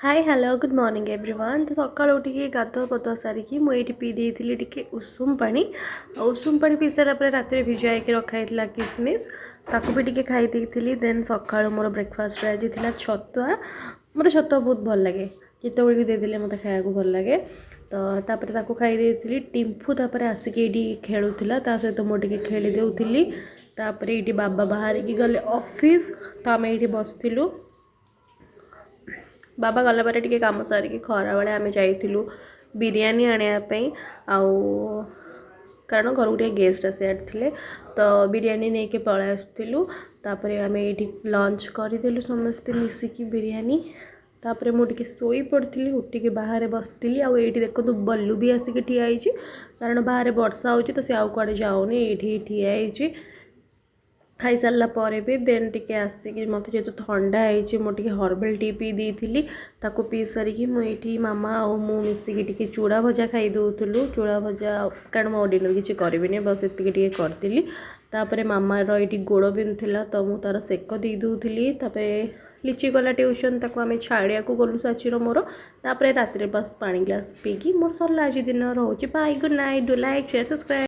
Hi hello good morning everyone. तो सकाल उठिकी गाधुआ पधुआ सारिकी मुझे पी देती टी उषुम पा पी सारापर रात भिजाई रखाई किसमिश ताकू भी टी खाई थी। देन सका मोर ब्रेकफास्ट आज छतुआ। मत छतुआ बहुत भल लगे केत भी देदेले मत खाया भल लगे। तो खाई टिम्फू आसिक ये खेलुला सहित मुझे खेली देउली। ये बाबा बाहर की गले ऑफिस तो आम ये बसलु। बाबा गला पर टे कम सारिकी खरा बेले आम जाइलु बिरियानी आने आउ कारण घर को गेस्ट आसी तो बिरियानी नहीं के पलै आसलु। आम ये लंच करदेलु समस्ते मिसिकी बिरियानी। तापर मुझे शोई पड़ी उठिक बाहर बसती आईटी देखो बल्लू भी आसिक ठियाई कारण बाहर वर्षा हो तो सी आउ कड़े जाऊनी ये ठियाई खाई सारा पर भी देन टिके आसिक मत जेहतु ठंडा है मुझे हर्बल टी पी दी ताको पी सारिकी मुझे मामा और मु मिसिकी चूड़ा भजा खाई दूलु। चूड़ा भजा कारण मो डिनर किसी करी बस ये करदी। तापर मामार ये गोड़ बिंधुला तो मुझे तार सेक दे दूली। लिची गला ट्यूशन ताको आम छाड़िया गलु साचीर मोर। तापर रात बस पानी ग्लास पीकी मोर सरला आज दिन रोचे। Bye good night. Do like share subscribe.